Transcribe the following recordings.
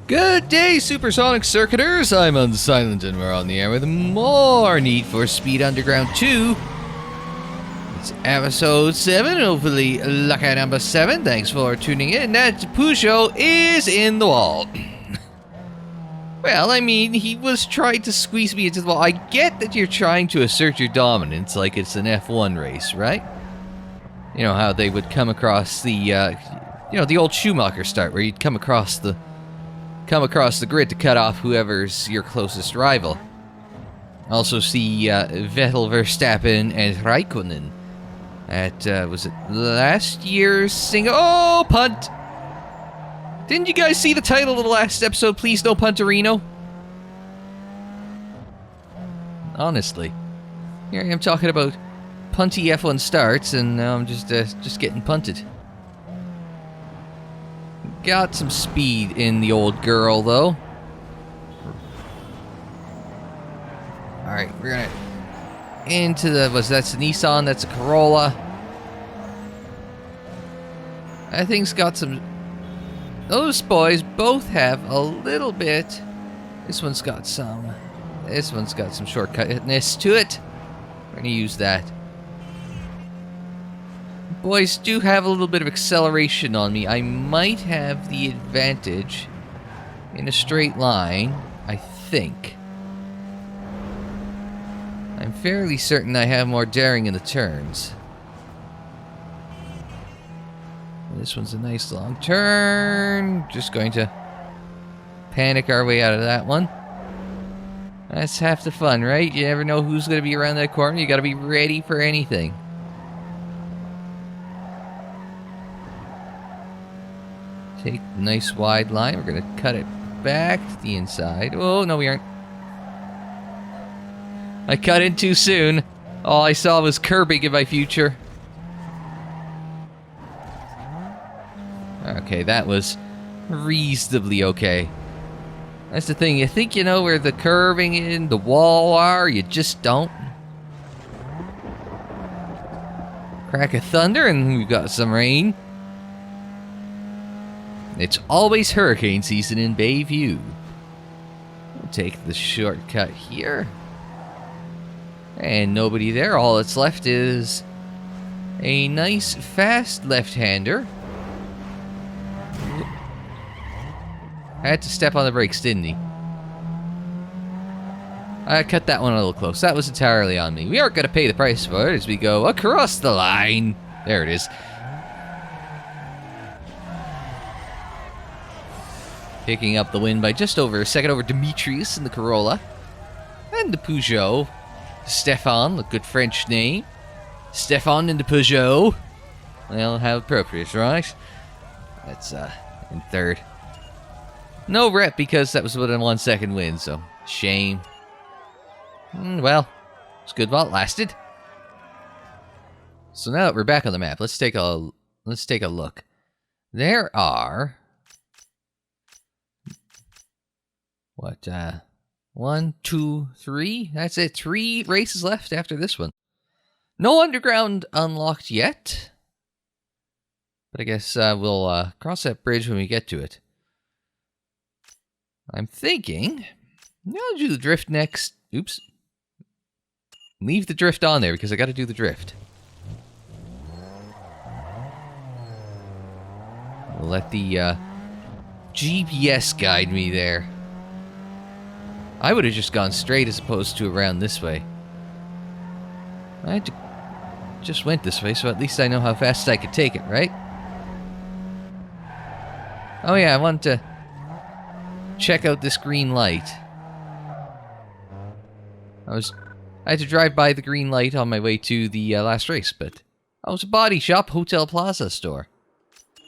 Good day, Supersonic Circuiters! I'm Unsilent and we're on the air with more Need for Speed Underground 2. It's episode 7, hopefully lucky number 7. Thanks for tuning in. That Peugeot is in the wall. Well, I mean, he was trying to squeeze me into the wall. I get that you're trying to assert your dominance like it's an F1 race, right? You know how they would come across the, the old Schumacher start where you'd come across the grid to cut off whoever's your closest rival. Also see Vettel, Verstappen, and Raikkonen at, was it last year's single? Oh, punt! Didn't you guys see the title of the last episode, Please No Punterino? Honestly. Here I am talking about punty F1 starts, and now I'm just getting punted. Got some speed in the old girl, though. Alright, we're gonna... into the... that's a Nissan, that's a Corolla. That thing's got some... those boys both have a little bit... this one's got some shortcutness to it. We're gonna use that. Boys do have a little bit of acceleration on me. I might have the advantage in a straight line, I think. I'm fairly certain I have more daring in the turns. This one's a nice long turn. Just going to panic our way out of that one. That's half the fun, right? You never know who's going to be around that corner. You got to be ready for anything. Take a nice wide line. We're going to cut it back to the inside. Oh, no, we aren't. I cut in too soon. All I saw was curbing in my future. Okay, that was reasonably okay. That's the thing. You think you know where the curving in the wall are, you just don't. Crack of thunder and we've got some rain. It's always hurricane season in Bayview. We'll take the shortcut here. And nobody there. All that's left is a nice, fast left-hander. Had to step on the brakes, didn't he? I cut that one a little close. That was entirely on me. We aren't going to pay the price for it as we go across the line. There it is. Picking up the win by just over a second over Demetrius in the Corolla. And the Peugeot. Stefan, a good French name. Stefan in the Peugeot. Well, how appropriate, right? That's in third. No rep because that was about a 1 second win, so shame. Well, it's good while it lasted. So now that we're back on the map, let's take a look. There are... what, 1, 2, 3? That's it, 3 races left after this one. No underground unlocked yet. But I guess we'll cross that bridge when we get to it. I'm thinking... I'll do the drift next. Oops. Leave the drift on there because I gotta do the drift. We'll let the GPS guide me there. I would have just gone straight as opposed to around this way. I just went this way, so at least I know how fast I could take it, right? Oh yeah, I want to check out this green light. I had to drive by the green light on my way to the last race, but... oh, it's a body shop, Hotel Plaza store.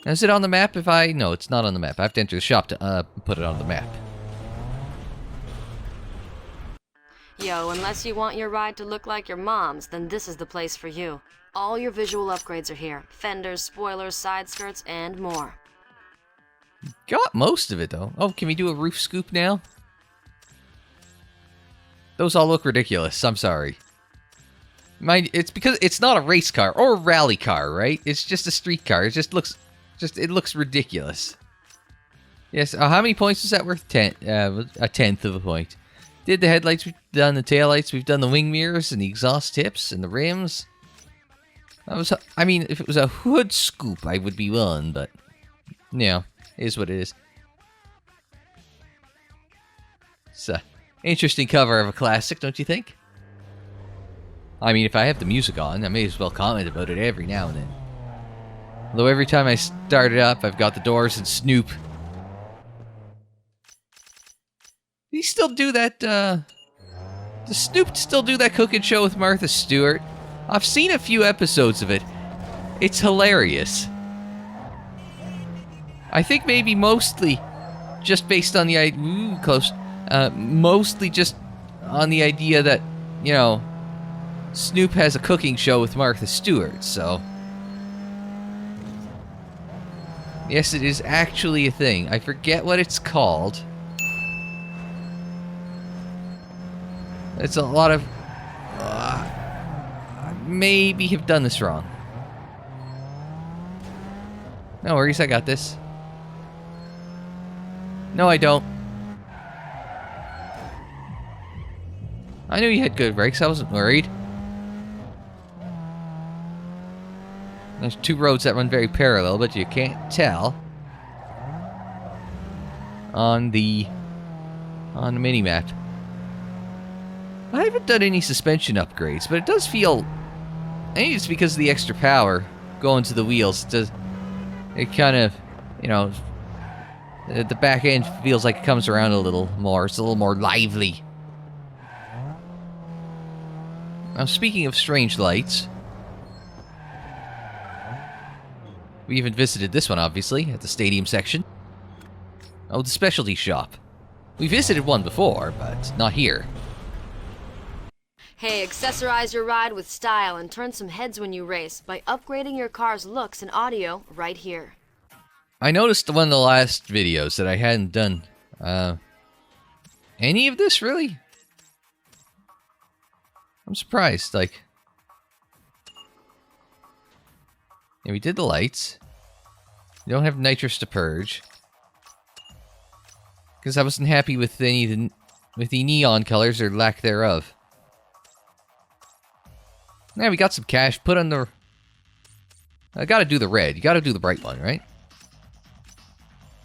Now, is it on the map if I... no, it's not on the map. I have to enter the shop to put it on the map. Yo, unless you want your ride to look like your mom's, then this is the place for you. All your visual upgrades are here. Fenders, spoilers, side skirts, and more. Got most of it, though. Oh, can we do a roof scoop now? Those all look ridiculous. I'm sorry. It's because it's not a race car or a rally car, right? It's just a street car. It just looks... it looks ridiculous. Yes, how many points was that worth? 10, a tenth of a point. Did the headlights, we've done the taillights, we've done the wing mirrors and the exhaust tips and the rims. I mean, if it was a hood scoop, I would be willing, but, it is what it is. It's an interesting cover of a classic, don't you think? I mean, if I have the music on, I may as well comment about it every now and then. Although every time I start it up, I've got the Doors and Snoop. Do you still do that, Does Snoop still do that cooking show with Martha Stewart? I've seen a few episodes of it. It's hilarious. I think maybe mostly just based on the idea... mostly just on the idea that, Snoop has a cooking show with Martha Stewart, so... Yes, it is actually a thing. I forget what it's called. It's a lot of... I maybe have done this wrong. No worries, I got this. No, I don't. I knew you had good brakes, I wasn't worried. There's two roads that run very parallel, but you can't tell on the mini-map. I haven't done any suspension upgrades, but it does feel... I think it's because of the extra power going to the wheels. It kind of, the back end feels like it comes around a little more. It's a little more lively. Now, speaking of strange lights... We even visited this one, obviously, at the stadium section. Oh, the specialty shop. We visited one before, but not here. Hey, accessorize your ride with style and turn some heads when you race by upgrading your car's looks and audio right here. I noticed one of the last videos that I hadn't done any of this, really? I'm surprised, like... Yeah, we did the lights. We don't have nitrous to purge. Because I wasn't happy with the neon colors or lack thereof. Yeah, we got some cash. Put on the... I gotta do the red. You gotta do the bright one, right?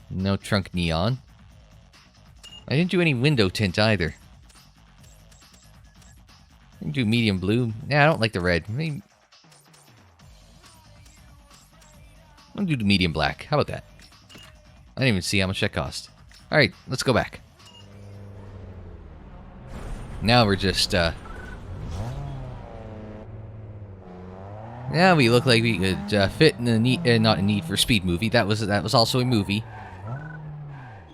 No trunk neon. I didn't do any window tint either. I didn't do medium blue. Nah, I don't like the red. Maybe... I'm gonna do the medium black. How about that? I didn't even see how much that cost. Alright, let's go back. Now we're just, Now we look like we could fit in a not a Need for Speed movie. That was also a movie.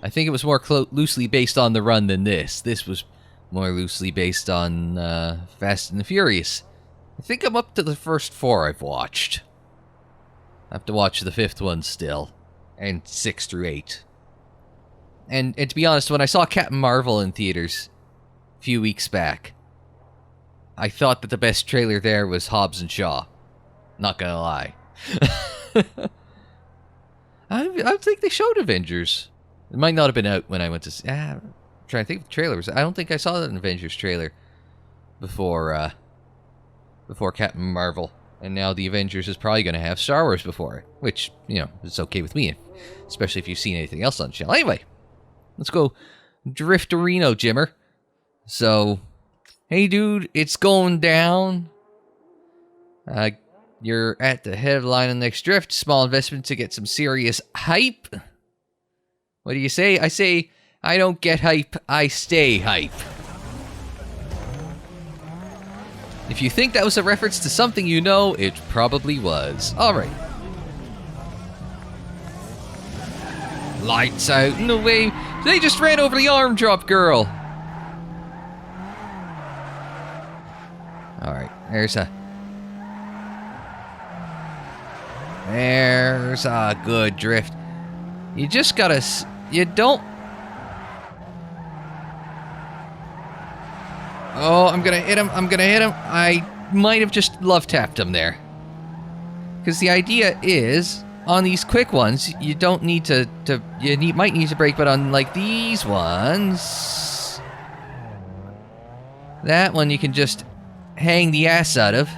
I think it was more loosely based on The Run than this. This was more loosely based on Fast and the Furious. I think I'm up to the first 4 I've watched. I have to watch the 5th one still. And 6 through 8. And to be honest, when I saw Captain Marvel in theaters a few weeks back, I thought that the best trailer there was Hobbs and Shaw. Not gonna lie. I don't think they showed Avengers. It might not have been out when I went to see... I'm trying to think of the trailer. I don't think I saw an Avengers trailer before Captain Marvel. And now the Avengers is probably going to have Star Wars before it. Which, it's okay with me. Especially if you've seen anything else on the channel. Anyway, let's go Drifterino, Jimmer. So, hey dude, it's going down. You're at the head of the line on the next drift. Small investment to get some serious hype. What do you say? I say, I don't get hype, I stay hype. If you think that was a reference to something you know, it probably was. Alright. Lights out and away. They just ran over the arm drop girl. Alright, there's a good drift. You just gotta... You don't... Oh, I'm gonna hit him. I might have just love tapped him there. Because the idea is on these quick ones, you don't need to might need to brake, but on like these ones, that one you can just hang the ass out of.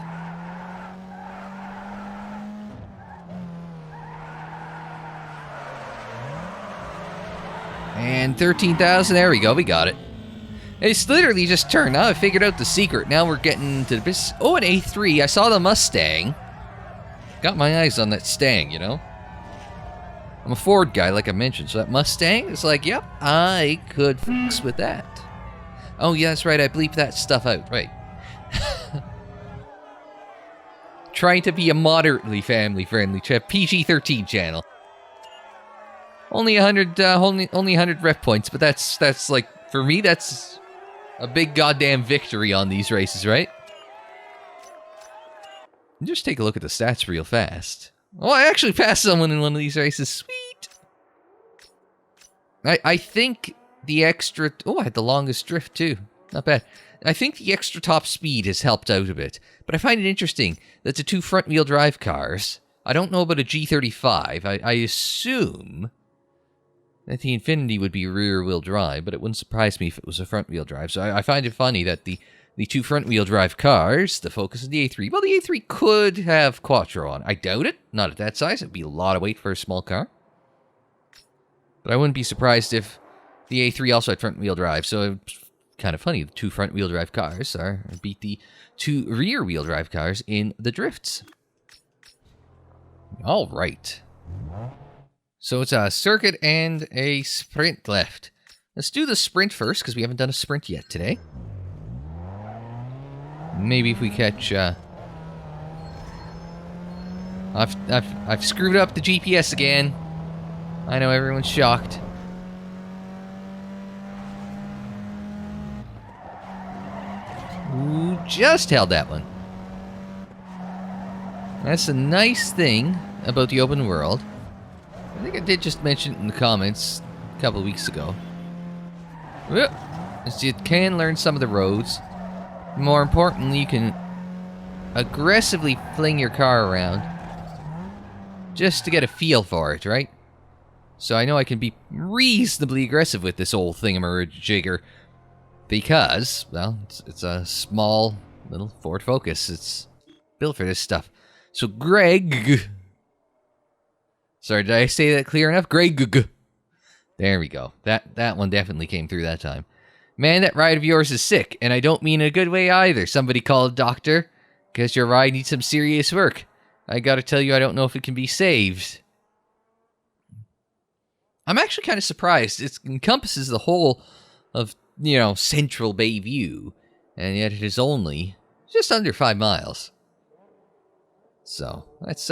And 13,000, there we go, we got it. It's literally just turned. Now I figured out the secret. Now we're getting to the business. Oh, an A3. I saw the Mustang. Got my eyes on that Stang, you know? I'm a Ford guy, like I mentioned. So that Mustang is like, yep, I could fix with that. Oh, yeah, that's right. I bleeped that stuff out. Right. Trying to be a moderately family-friendly PG-13 channel. Only 100, only 100 ref points, but that's like, for me, that's a big goddamn victory on these races, right? Just take a look at the stats real fast. Oh, I actually passed someone in one of these races. Sweet! I think the extra... Oh, I had the longest drift, too. Not bad. I think the extra top speed has helped out a bit. But I find it interesting that the two front-wheel drive cars... I don't know about a G35. I assume... that the Infinity would be rear-wheel drive, but it wouldn't surprise me if it was a front-wheel drive. So I find it funny that the two front-wheel drive cars, the Focus and the A3, well, the A3 could have Quattro on. I doubt it. Not at that size. It'd be a lot of weight for a small car. But I wouldn't be surprised if the A3 also had front-wheel drive. So it's kind of funny. The two front-wheel drive cars beat the two rear-wheel drive cars in the drifts. All right. So it's a circuit and a sprint left. Let's do the sprint first, because we haven't done a sprint yet today. Maybe if we catch... I've screwed up the GPS again. I know everyone's shocked. Ooh, just held that one. That's a nice thing about the open world. I think I did just mention it in the comments a couple of weeks ago. You can learn some of the roads. More importantly, you can aggressively fling your car around just to get a feel for it, right? So I know I can be reasonably aggressive with this old thingamajigger because, well, it's a small little Ford Focus. It's built for this stuff. So Greg... Sorry, did I say that clear enough? Greg. There we go. That one definitely came through that time. Man, that ride of yours is sick, and I don't mean in a good way either. Somebody call a doctor, because your ride needs some serious work. I gotta tell you, I don't know if it can be saved. I'm actually kind of surprised. It encompasses the whole of, you know, Central Bayview, and yet it is only just under 5 miles. So, that's,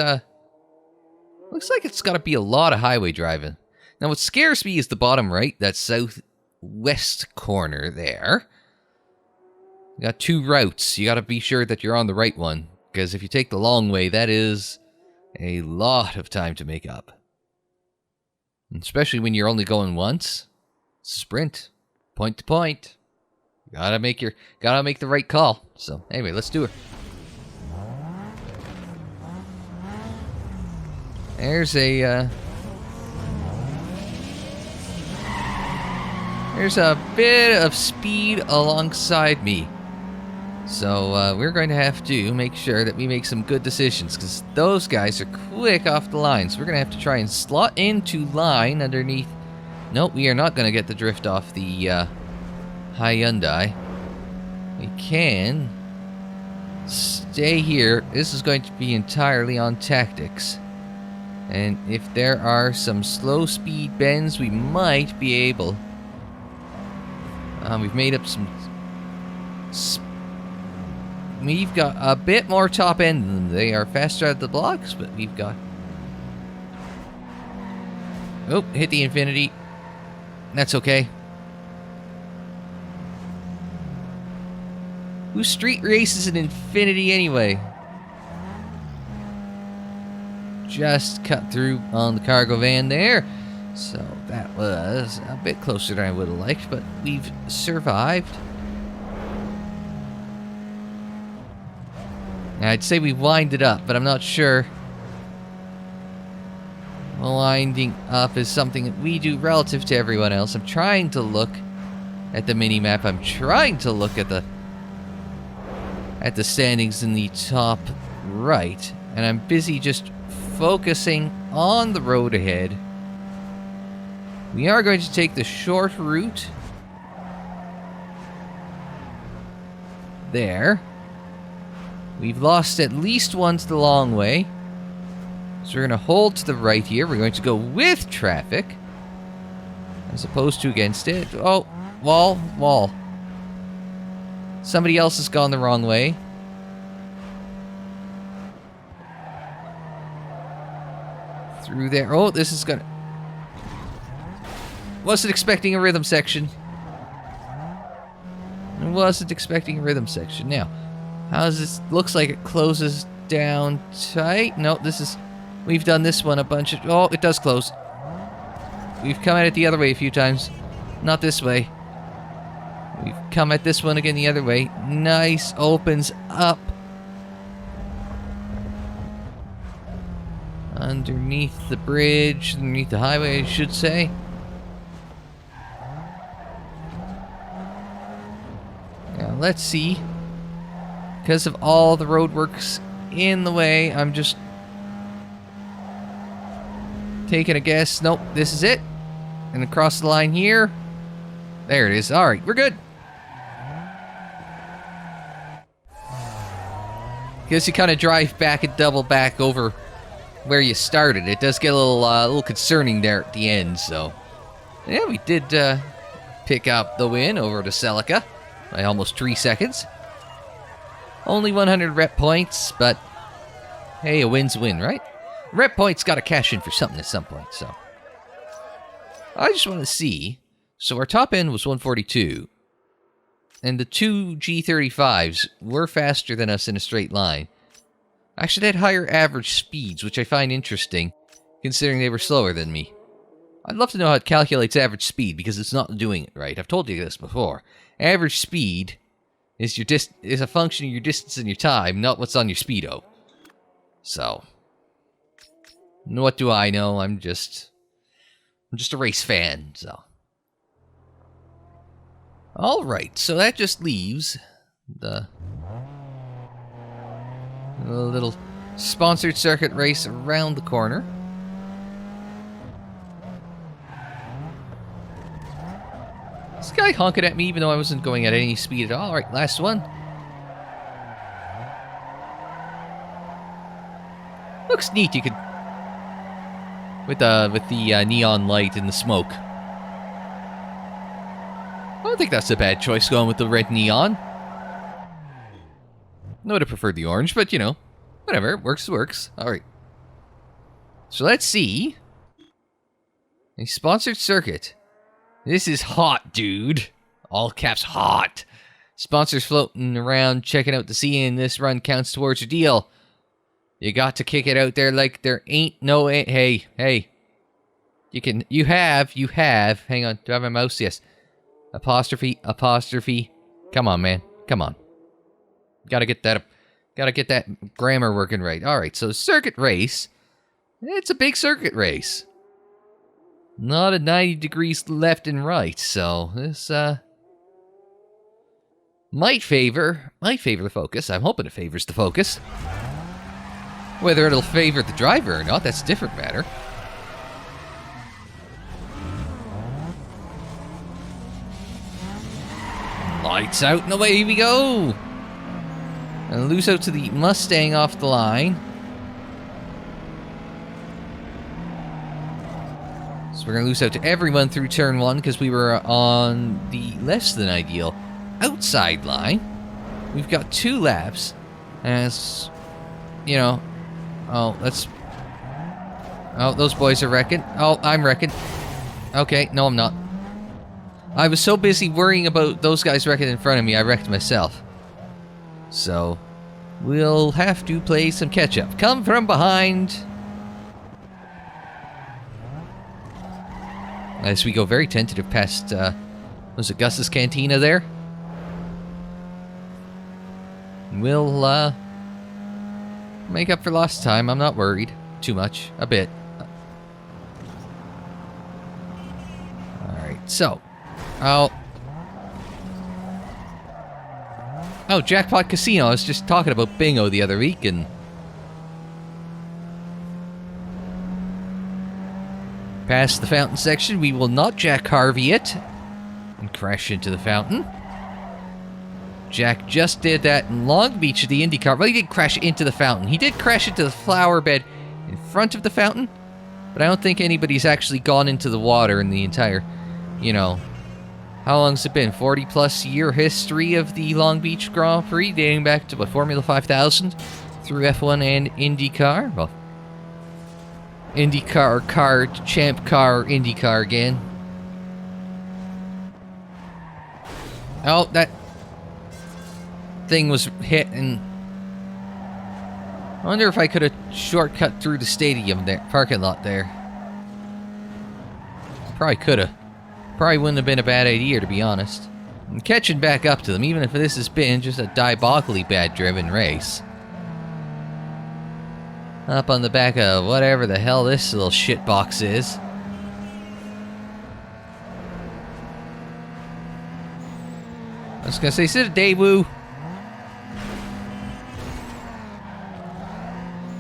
looks like it's got to be a lot of highway driving. Now, what scares me is the bottom right, that southwest corner there. You got 2 routes. You got to be sure that you're on the right one. Because if you take the long way, that is a lot of time to make up. And especially when you're only going once. Sprint. Point to point. Gotta make the right call. So, anyway, let's do it. There's a bit of speed alongside me. So we're going to have to make sure that we make some good decisions, because those guys are quick off the line. So we're going to have to try and slot into line underneath. Nope, we are not going to get the drift off the Hyundai. We can stay here. This is going to be entirely on tactics. And if there are some slow speed bends, we might be able. We've made up some... We've got a bit more top end than them. They are faster at the blocks, but we've got... Oh, hit the Infinity. That's okay. Who street races an Infinity anyway? Just cut through on the cargo van there. So that was a bit closer than I would have liked, but we've survived. I'd say we winded up, but I'm not sure. winding up is something that we do relative to everyone else. I'm trying to look at the mini-map. I'm trying to look at the standings in the top right. And I'm busy just focusing on the road ahead. We are going to take the short route. There. We've lost at least one to the long way. So we're going to hold to the right here. We're going to go with traffic, as opposed to against it. Oh, wall. Somebody else has gone the wrong way. Through there. Oh, this is gonna... Wasn't expecting a rhythm section. Wasn't expecting a rhythm section. Now, how does this... Looks like it closes down tight. No, this is... We've done this one a bunch of... Oh, it does close. We've come at it the other way a few times. Not this way. We've come at this one again the other way. Nice. Opens up. Underneath the bridge. Underneath the highway, I should say. Now, let's see. Because of all the roadworks in the way, I'm just... taking a guess. Nope, this is it. And across the line here. There it is. Alright, we're good. Because you kind of drive back and double back over where you started. It does get a little concerning there at the end, so... Yeah, we did pick up the win over to Celica by almost 3 seconds. Only 100 rep points, but... Hey, a win's a win, right? Rep points got to cash in for something at some point, so... I just want to see... So our top end was 142. And the two G35s were faster than us in a straight line. Actually, they had higher average speeds, which I find interesting, considering they were slower than me. I'd love to know how it calculates average speed, because it's not doing it right. I've told you this before. Average speed is a function of your distance and your time, not what's on your speedo. So... What do I know? I'm just a race fan, so. Alright, so that just leaves the little sponsored circuit race around the corner. This guy honking at me even though I wasn't going at any speed at all. Alright, last one. Looks neat, you could... With the neon light and the smoke. I don't think that's a bad choice going with the red neon. I would have preferred the orange, but you know, whatever, works. Alright. So let's see. A sponsored circuit. This is hot, dude. All caps hot. Sponsors floating around, checking out the scene, and this run counts towards your deal. You got to kick it out there like there ain't no... Hey. You have. Hang on, do I have my mouse? Yes. Apostrophe. Come on, man. Come on. Gotta get that grammar working right. Alright, so circuit race. It's a big circuit race. Not a 90 degrees left and right, so this, might favor the focus. I'm hoping it favors the focus. Whether it'll favor the driver or not, that's a different matter. Lights out and away we go! And lose out to the Mustang off the line. So we're going to lose out to everyone through turn 1 because we were on the less than ideal outside line. We've got 2 laps. As, you know... Oh, let's... Oh, those boys are wrecking. Oh, I'm wrecking. Okay, no I'm not. I was so busy worrying about those guys wrecking in front of me, I wrecked myself. So, we'll have to play some catch-up. Come from behind! As we go very tentative past, was it Gus's Cantina there? We'll, make up for lost time. I'm not worried. Too much. A bit. Alright, so. Oh, Jackpot Casino. I was just talking about bingo the other week, and... Past the fountain section, we will not Jack Harvey it and crash into the fountain. Jack just did that in Long Beach at the IndyCar. Well, he did crash into the fountain. He did crash into the flower bed in front of the fountain, but I don't think anybody's actually gone into the water in the entire, you know... How long's it been? 40-plus year history of the Long Beach Grand Prix, dating back to, what, Formula 5000 through F1 and IndyCar? Well, IndyCar, Champ Car, IndyCar again. Oh, that thing was hit, and I wonder if I could have shortcut through the stadium there, parking lot there. Probably could have. Probably wouldn't have been a bad idea, to be honest. And catching back up to them, even if this has been just a diabolically bad driven race. Up on the back of whatever the hell this little shitbox is. I was gonna say, sit a Daewoo.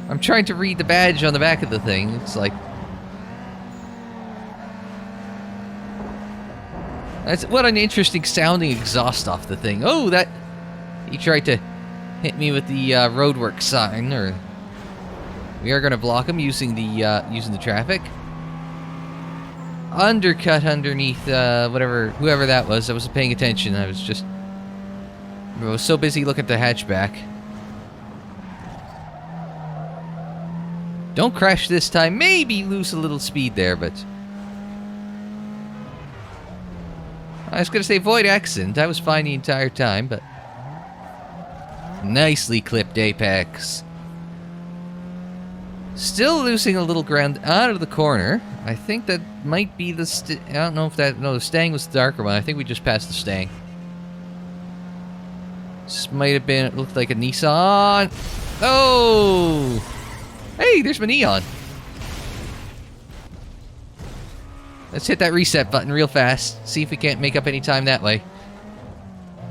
I'm trying to read the badge on the back of the thing. It's like... what an interesting sounding exhaust off the thing. Oh, that... He tried to hit me with the roadwork sign, or... We are going to block him using the traffic. Undercut underneath whoever that was. I wasn't paying attention. I was so busy looking at the hatchback. Don't crash this time. Maybe lose a little speed there, but... I was going to say void accident. I was fine the entire time, but... Nicely clipped apex. Still losing a little ground out of the corner. I think that might be the... I don't know if that... No, the Stang was the darker one. I think we just passed the Stang. This might have been... It looked like a Nissan. Oh! Hey, there's my Neon. Let's hit that reset button real fast. See if we can't make up any time that way.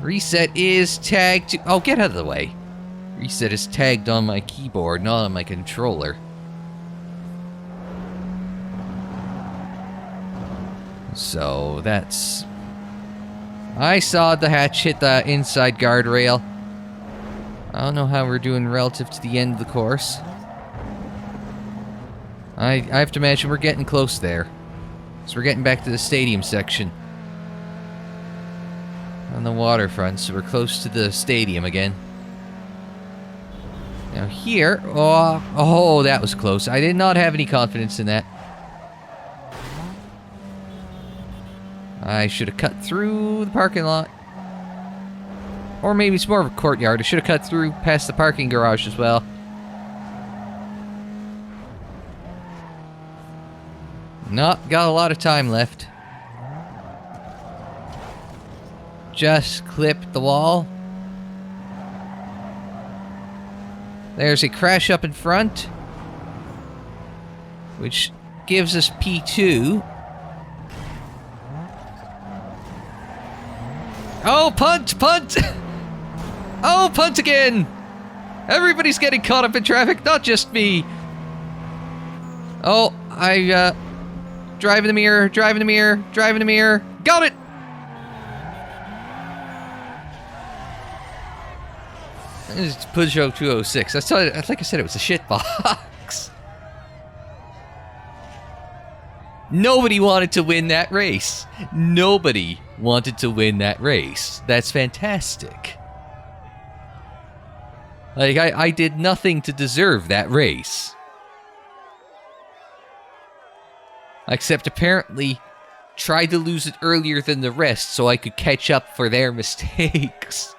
Reset is tagged to... Oh, get out of the way. Reset is tagged on my keyboard, not on my controller. So, that's... I saw the hatch hit the inside guardrail. I don't know how we're doing relative to the end of the course. I have to imagine we're getting close there. So we're getting back to the stadium section. On the waterfront, so we're close to the stadium again. Now here... Oh, that was close. I did not have any confidence in that. I should have cut through the parking lot. Or maybe it's more of a courtyard. I should have cut through past the parking garage as well. Not got a lot of time left. Just clipped the wall. There's a crash up in front, which gives us P2. Oh, punt! Punt! Oh, punt again! Everybody's getting caught up in traffic, not just me. Oh, driving the mirror, driving the mirror, driving the mirror. Got it! It's Peugeot 206. Like I said, it was a shit box. Nobody wanted to win that race. Nobody wanted to win that race. That's fantastic. Like, I did nothing to deserve that race. Except apparently tried to lose it earlier than the rest so I could catch up for their mistakes.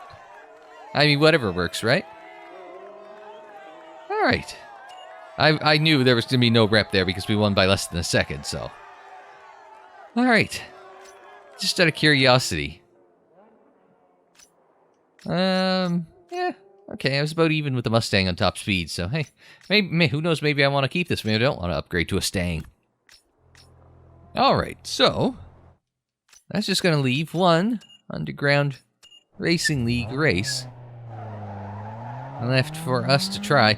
I mean, whatever works, right? Alright. I knew there was going to be no rep there because we won by less than a second, so... Alright. Just out of curiosity. Yeah. Okay, I was about even with the Mustang on top speed, so hey. Maybe who knows, maybe I want to keep this. Maybe I don't want to upgrade to a Stang. Alright, so... That's just going to leave one Underground Racing League race left for us to try.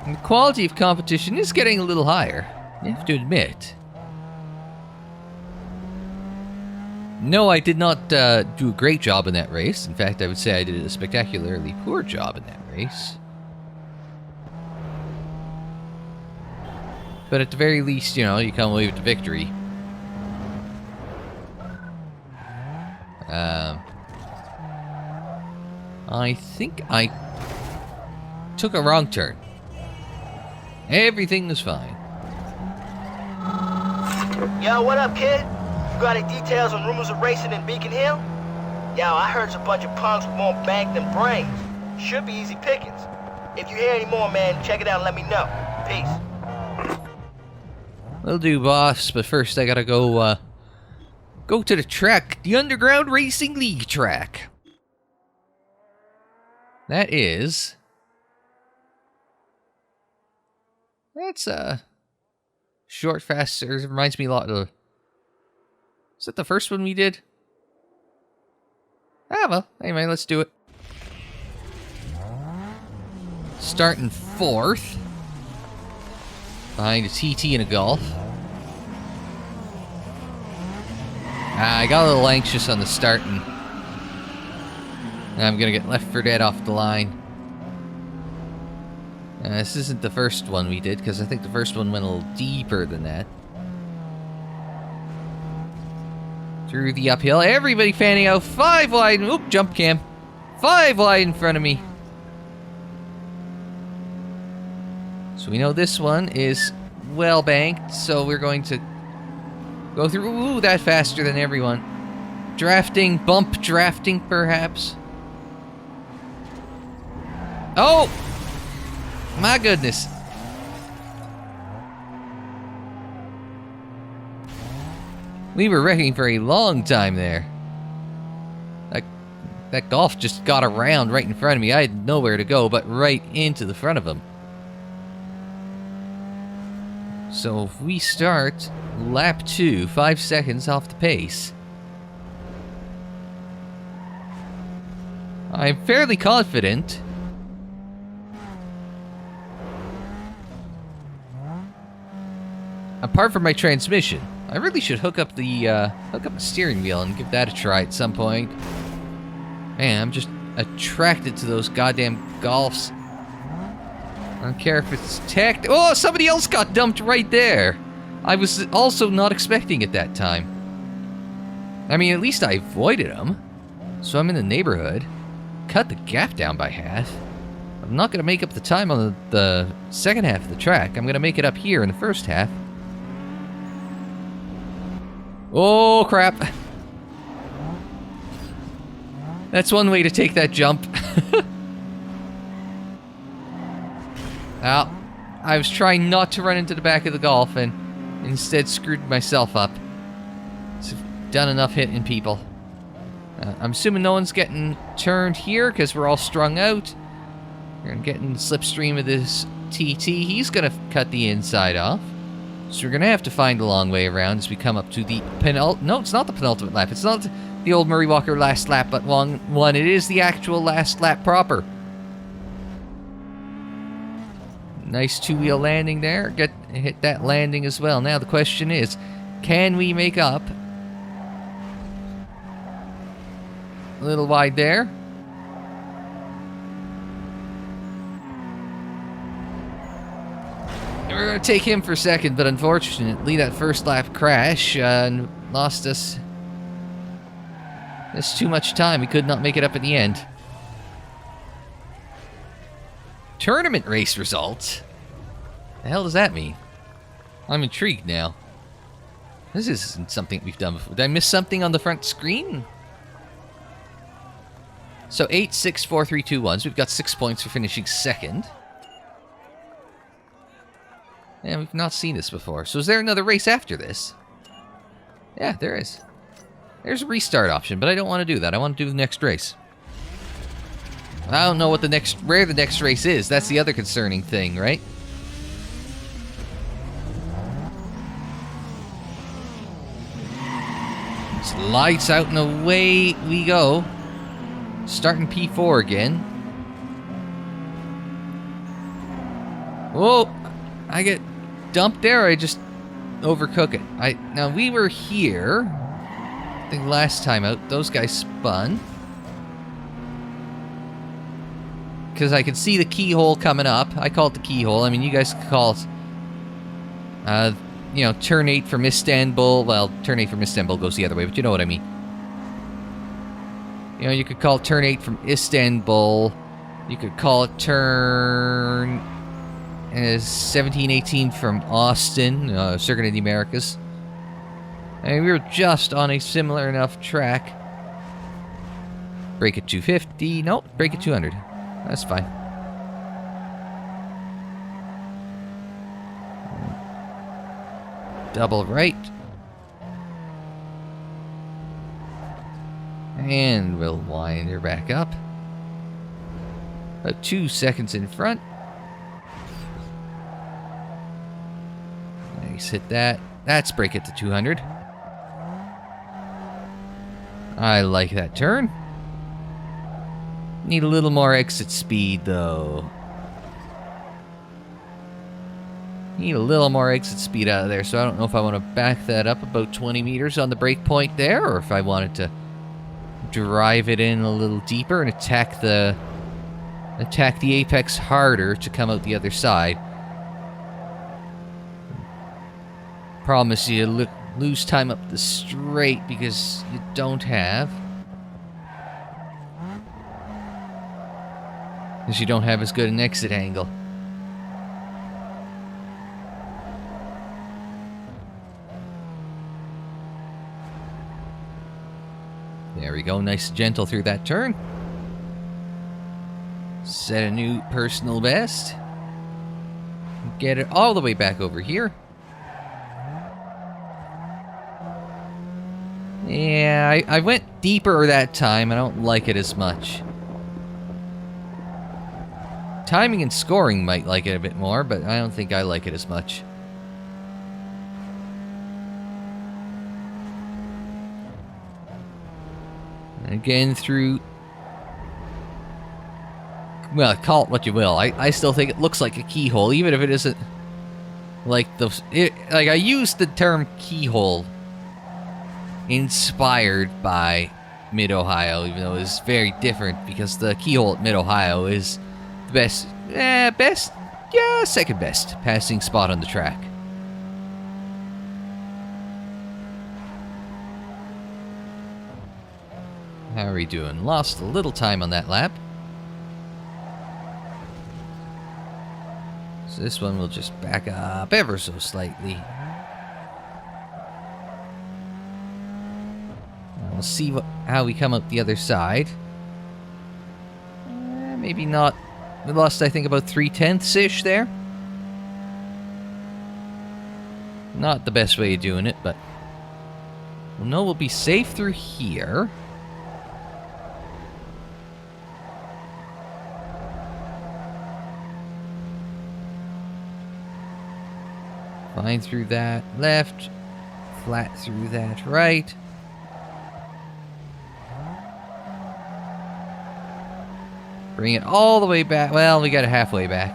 And the quality of competition is getting a little higher, you have to admit. No, I did not do a great job in that race. In fact, I would say I did a spectacularly poor job in that race. But at the very least, you know, you come away with the victory. I think I took a wrong turn. Everything was fine. Yo, what up, kid? You got any details on rumors of racing in Beacon Hill? Yo, I heard it's a bunch of punks with more bank than brains. Should be easy pickings. If you hear any more, man, check it out and let me know. Peace. Will do, boss, but first I gotta go to the track, the Underground Racing League track. That is... That's, short, fast, it reminds me a lot of... Is that the first one we did? Ah, well, anyway, let's do it. Starting 4th. Behind a TT and a Golf. I got a little anxious on the start, and I'm gonna get left for dead off the line. This isn't the first one we did, because I think the first one went a little deeper than that. Through the uphill, everybody fanning out, 5 wide, oop, jump cam. 5 wide in front of me. So we know this one is well banked, so we're going to go through, ooh, that faster than everyone. Drafting, bump drafting, perhaps. Oh! My goodness. We were wrecking for a long time there. That Golf just got around right in front of me. I had nowhere to go but right into the front of him. So if we start lap 2, 5 seconds off the pace. I'm fairly confident. Apart from my transmission, I really should hook up the steering wheel and give that a try at some point. Man, I'm just attracted to those goddamn Golfs. I don't care if it's tech. Oh, somebody else got dumped right there. I was also not expecting it that time. I mean, at least I avoided them. So I'm in the neighborhood. Cut the gap down by half. I'm not going to make up the time on the second half of the track. I'm going to make it up here in the first half. Oh, crap. That's one way to take that jump. Well, I was trying not to run into the back of the Golf and instead screwed myself up. So I've done enough hitting people. I'm assuming no one's getting turned here because we're all strung out. We're getting the slipstream of this TT. He's going to cut the inside off. So we're going to have to find a long way around as we come up to the No, it's not the penultimate lap. It's not the old Murray Walker last lap, but one. It is the actual last lap proper. Nice two-wheel landing there. Hit that landing as well. Now the question is, can we make up? A little wide there. We're going to take him for second, but unfortunately that first lap crash lost us. That's too much time. We could not make it up at the end. Tournament race results? The hell does that mean? I'm intrigued now. This isn't something we've done before. Did I miss something on the front screen? So 8, 6, 4, 3, 2, 1. So we've got 6 points for finishing second. Yeah, we've not seen this before. So is there another race after this? Yeah, there is. There's a restart option, but I don't want to do that. I want to do the next race. I don't know what where the next race is. That's the other concerning thing, right? It's lights out and away we go. Starting P4 again. Whoa! I get dumped there, or I just overcook it. Now we were here. I think last time out, those guys spun. Because I could see the keyhole coming up. I call it the keyhole. I mean, you guys could call it, you know, turn 8 from Istanbul. Well, turn 8 from Istanbul goes the other way, but you know what I mean. You know, you could call it turn 8 from Istanbul. You could call it turn 17, 18 from Austin, Circuit of the Americas. I mean, we were just on a similar enough track. Brake at 250. Nope, brake at 200. That's fine. Double right. And we'll wind her back up. About 2 seconds in front. Nice, hit that. That's brake it to 200. I like that turn. Need a little more exit speed, though. Need a little more exit speed out of there, so I don't know if I want to back that up about 20 meters on the brake point there, or if I wanted to drive it in a little deeper and attack the apex harder to come out the other side. Problem is you lose time up the straight because you don't have. Because you don't have as good an exit angle. There we go, nice and gentle through that turn. Set a new personal best. Get it all the way back over here. Yeah, I went deeper that time. I don't like it as much. Timing and scoring might like it a bit more, but I don't think I like it as much. Again through... Well, call it what you will. I still think it looks like a keyhole, even if it isn't like those... Like, I used the term keyhole inspired by Mid-Ohio, even though it's very different, because the keyhole at Mid-Ohio is the best, second best passing spot on the track. How are we doing? Lost a little time on that lap. So this one will just back up ever so slightly. We'll see how we come out the other side. Maybe not. We lost, I think, about 3/10-ish there. Not the best way of doing it, but... Well, no, we'll be safe through here. Fine through that left. Flat through that right. Bring it all the way back. Well, we got it halfway back.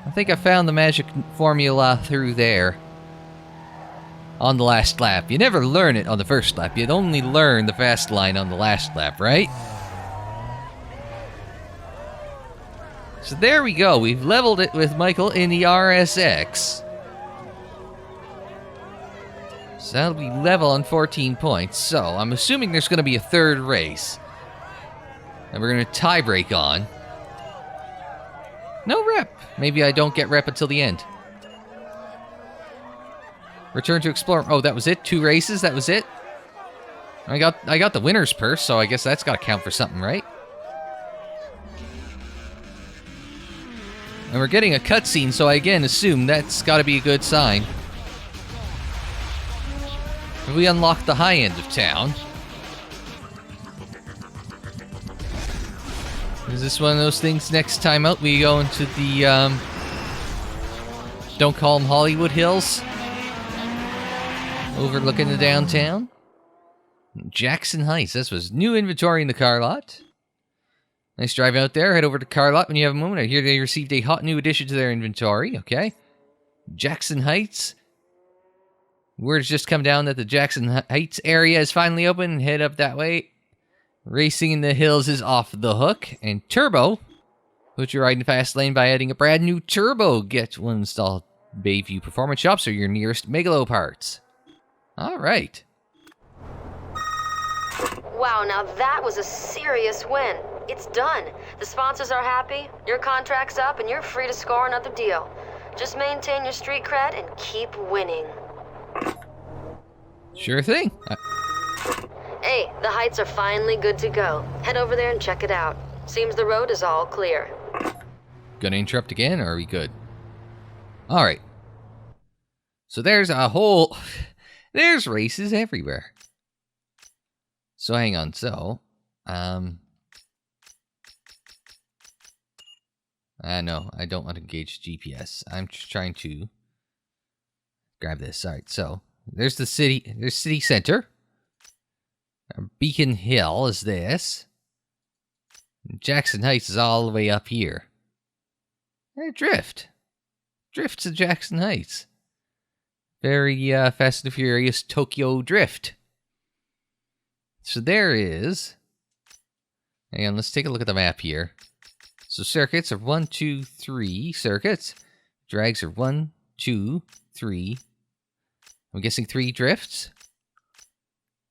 I think I found the magic formula through there. On the last lap. You never learn it on the first lap. You'd only learn the fast line on the last lap, right? So there we go. We've leveled it with Michael in the RSX. So that'll be level on 14 points. So I'm assuming there's going to be a third race. And we're going to tie break on. No rep. Maybe I don't get rep until the end. Return to explore. Oh, that was it? 2 races? That was it? I got the winner's purse, so I guess that's got to count for something, right? And we're getting a cutscene, so I again assume that's got to be a good sign. We unlocked the high end of town. Is this one of those things next time out we go into the, don't call them Hollywood Hills? overlooking the downtown. Jackson Heights. This was new inventory in the car lot. Nice drive out there. Head over to car lot when you have a moment. I hear they received a hot new addition to their inventory. Okay. Jackson Heights. Word's just come down that the Jackson Heights area is finally open. Head up that way. Racing in the hills is off the hook. And Turbo. Put your ride in the fast lane by adding a brand new Turbo. Get one installed. Bayview Performance Shops are your nearest Megalo parts. Alright. Wow, now that was a serious win. It's done. The sponsors are happy, your contract's up, and you're free to score another deal. Just maintain your street cred and keep winning. Sure thing. Hey, the Heights are finally good to go. Head over there and check it out. Seems the road is all clear. Gonna interrupt again, or are we good? Alright. So there's a whole... There's races everywhere. So hang on, so... no, I don't want to engage GPS. I'm just trying to... grab this. Alright, so... There's the city... There's city center. Beacon Hill is this. Jackson Heights is all the way up here. Drift. Drift's at Jackson Heights. Very Fast and Furious Tokyo Drift. So there is... Hang on, let's take a look at the map here. So circuits are 1, 2, 3 circuits. Drags are 1, 2, 3. I'm guessing 3 drifts.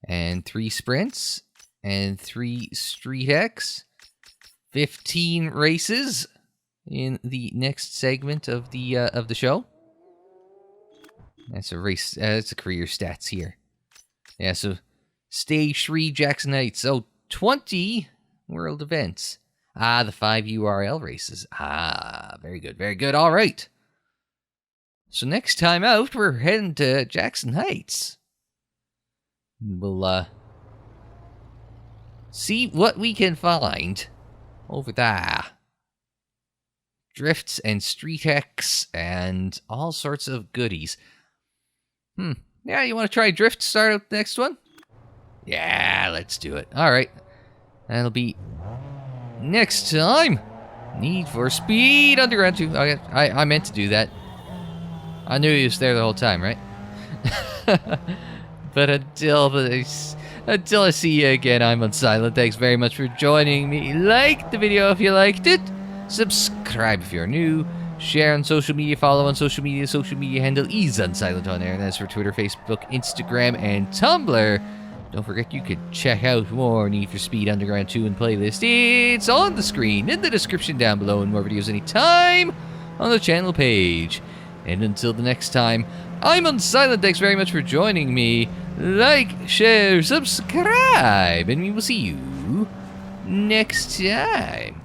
And 3 sprints. And 3 Street X. 15 races in the next segment of the show. That's a race. That's a career stats here. Yeah, so Stage 3 Jackson Heights. So 20 world events. The 5 URL races. Very good, very good. All right. So next time out, we're heading to Jackson Heights. We'll see what we can find over there. Drifts and Street X and all sorts of goodies. Yeah, you want to try Drift to start out the next one? Yeah, let's do it. Alright. That'll be next time. Need for Speed Underground 2. Okay, I meant to do that. I knew he was there the whole time, right? But until I see you again, I'm Unsilent. Thanks very much for joining me. Like the video if you liked it. Subscribe if you're new. Share on social media. Follow on social media. Social media handle is Unsilent on there. And that's for Twitter, Facebook, Instagram, and Tumblr. Don't forget you could check out more Need for Speed Underground 2 and playlist. It's on the screen, in the description down below, and more videos anytime on the channel page. And until the next time, I'm Unsilent. Thanks very much for joining me. Like, share, subscribe, and we will see you next time.